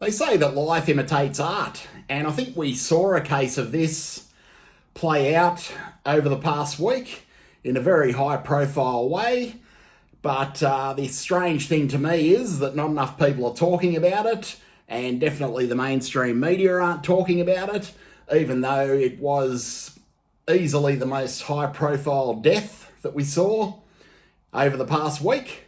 They say that life imitates art, and I think we saw a case of this play out over the past week in a very high profile way. But the strange thing to me is that not enough people are talking about it, and definitely the mainstream media aren't talking about it, even though it was easily the most high profile death that we saw over the past week.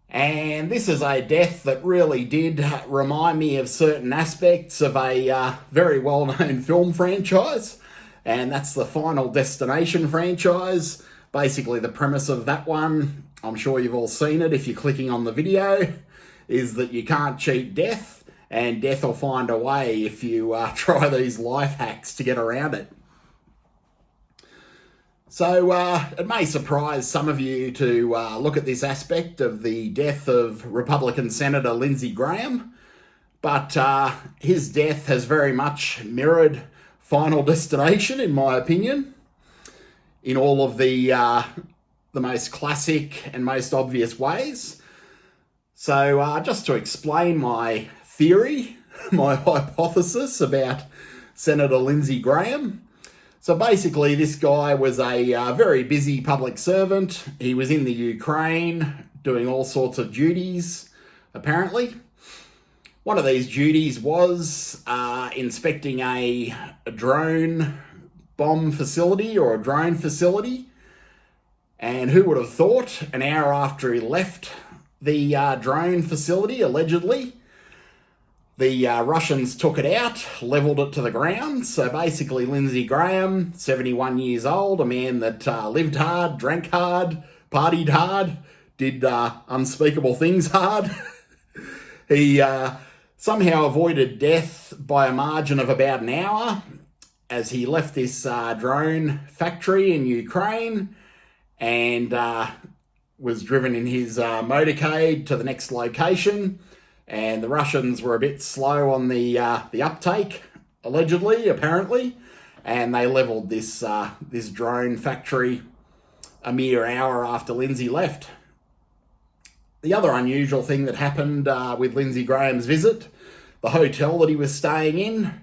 And this is a death that really did remind me of certain aspects of a very well-known film franchise, and that's the Final Destination franchise. Basically, the premise of that one, I'm sure you've all seen it if you're clicking on the video, is that you can't cheat death, and death will find a way if you try these life hacks to get around it. So it may surprise some of you to look at this aspect of the death of Republican Senator Lindsey Graham, but his death has very much mirrored Final Destination, in my opinion, in all of the most classic and most obvious ways. So just to explain my theory, my hypothesis about Senator Lindsey Graham. So basically, this guy was a very busy public servant. He was in the Ukraine doing all sorts of duties, apparently. One of these duties was inspecting a drone bomb facility or a drone facility. And who would have thought, an hour after he left the drone facility, allegedly, the Russians took it out, levelled it to the ground. So basically, Lindsey Graham, 71 years old, a man that lived hard, drank hard, partied hard, did unspeakable things hard. He somehow avoided death by a margin of about an hour as he left this drone factory in Ukraine and was driven in his motorcade to the next location. And the Russians were a bit slow on the uptake, allegedly, apparently, and they levelled this drone factory a mere hour after Lindsey left. The other unusual thing that happened with Lindsey Graham's visit, the hotel that he was staying in,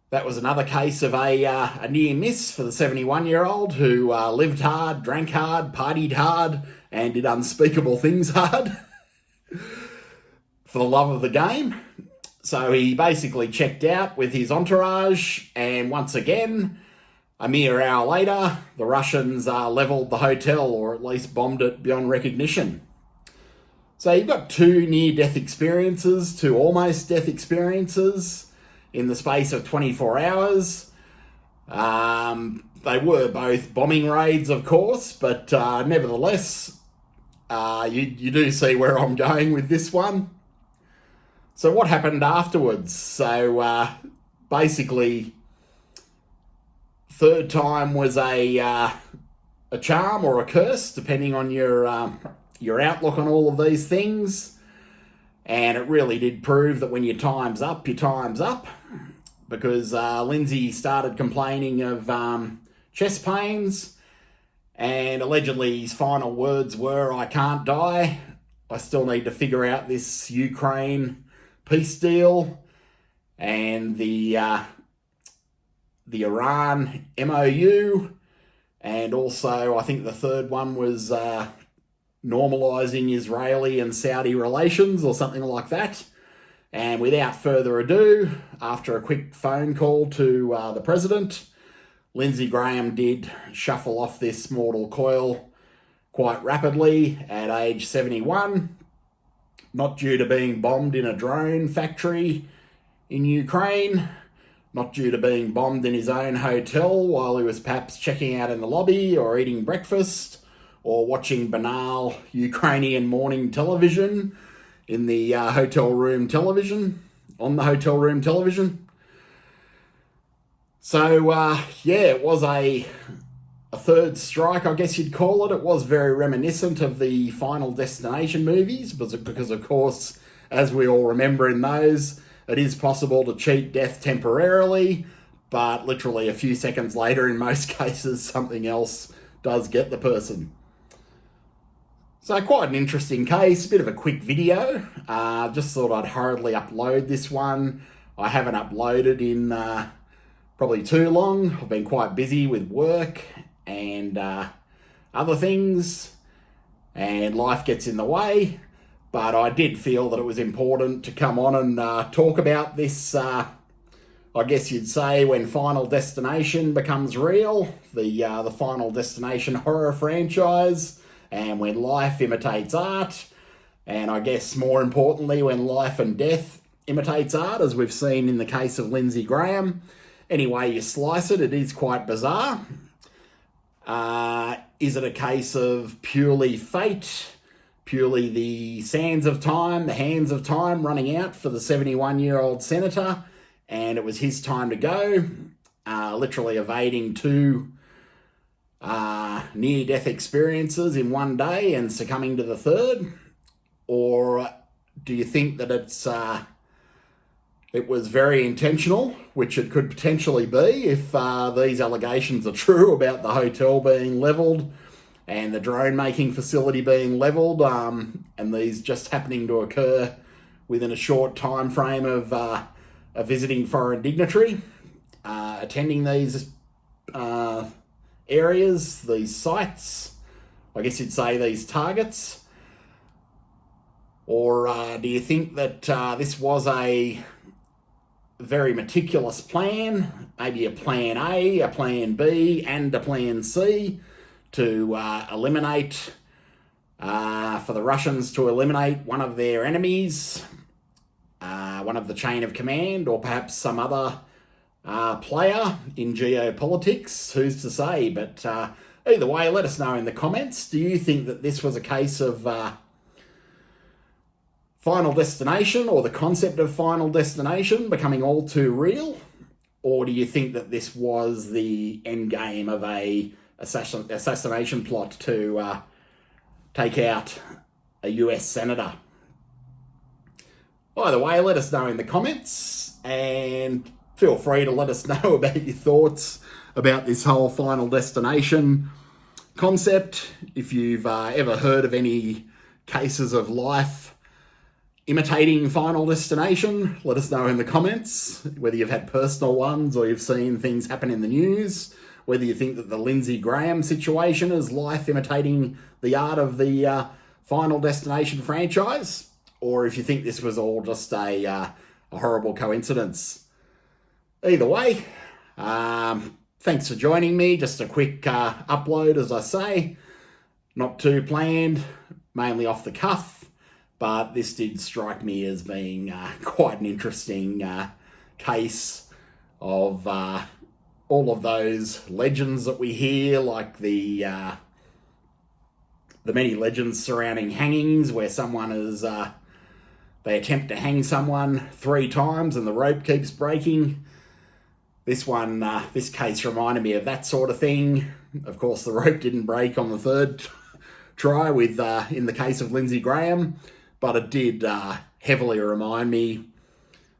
that was another case of a near miss for the 71-year-old who lived hard, drank hard, partied hard, and did unspeakable things hard. For the love of the game. So he basically checked out with his entourage, and once again, a mere hour later, the Russians levelled the hotel, or at least bombed it beyond recognition. So you've got two near-death experiences, two almost death experiences in the space of 24 hours. They were both bombing raids, of course, but nevertheless, you do see where I'm going with this one. So what happened afterwards? So basically, third time was a charm or a curse, depending on your outlook on all of these things. And it really did prove that when your time's up, your time's up. Because Lindsey started complaining of chest pains, and allegedly his final words were, "I can't die. I still need to figure out this Ukraine peace deal and the Iran MOU, and also I think the third one was normalising Israeli and Saudi relations or something like that." And without further ado, after a quick phone call to the president, Lindsey Graham did shuffle off this mortal coil quite rapidly at age 71. Not due to being bombed in a drone factory in Ukraine, not due to being bombed in his own hotel while he was perhaps checking out in the lobby or eating breakfast or watching banal Ukrainian morning television in the hotel room television, on the hotel room television. So, it was a third strike, I guess you'd call it. It was very reminiscent of the Final Destination movies, because of course, as we all remember in those, it is possible to cheat death temporarily, but literally a few seconds later, in most cases, something else does get the person. So quite an interesting case, a bit of a quick video. Just thought I'd hurriedly upload this one. I haven't uploaded in probably too long. I've been quite busy with work and other things, and life gets in the way. But I did feel that it was important to come on and talk about this, I guess you'd say, when Final Destination becomes real, the Final Destination horror franchise, and when life imitates art, and I guess more importantly, when life and death imitates art, as we've seen in the case of Lindsey Graham. Any way you slice it, it is quite bizarre. Is it a case of purely fate, purely the sands of time, the hands of time running out for the 71-year-old senator, and it was his time to go, literally evading two near-death experiences in one day and succumbing to the third? Or do you think that it was very intentional, which it could potentially be if these allegations are true about the hotel being levelled and the drone-making facility being levelled, and these just happening to occur within a short time frame of a visiting foreign dignitary attending these areas, these sites, I guess you'd say these targets? Or do you think that this was a very meticulous plan, maybe a plan A, a plan B, and a plan C to eliminate, for the Russians to eliminate one of their enemies, one of the chain of command, or perhaps some other player in geopolitics? Who's to say? But either way, let us know in the comments. Do you think that this was a case of Final Destination, or the concept of Final Destination, becoming all too real? Or do you think that this was the end game of a assassination plot to take out a US senator? Either way, let us know in the comments, and feel free to let us know about your thoughts about this whole Final Destination concept. If you've ever heard of any cases of life imitating Final Destination, let us know in the comments, whether you've had personal ones or you've seen things happen in the news, whether you think that the Lindsey Graham situation is life imitating the art of the Final Destination franchise, or if you think this was all just a horrible coincidence. Either way, thanks for joining me. Just a quick upload, as I say. Not too planned, mainly off the cuff, but this did strike me as being quite an interesting case of all of those legends that we hear, like the many legends surrounding hangings, where someone is they attempt to hang someone 3 times and the rope keeps breaking. This case reminded me of that sort of thing. Of course, the rope didn't break on the 3rd try with in the case of Lindsey Graham, but it did heavily remind me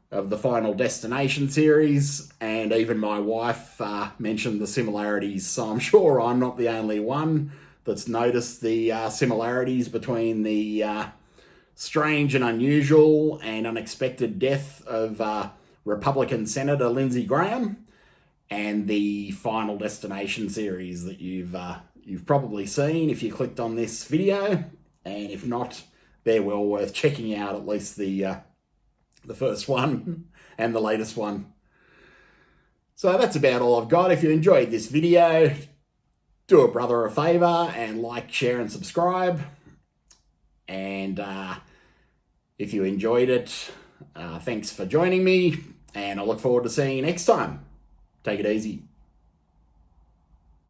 of the Final Destination series, and even my wife mentioned the similarities, so I'm sure I'm not the only one that's noticed the similarities between the strange and unusual and unexpected death of Republican Senator Lindsey Graham and the Final Destination series that you've probably seen if you clicked on this video, and if not, they're well worth checking out, at least the first one and the latest one. So that's about all I've got. If you enjoyed this video, do a brother a favour and like, share and subscribe. And if you enjoyed it, thanks for joining me, and I look forward to seeing you next time. Take it easy.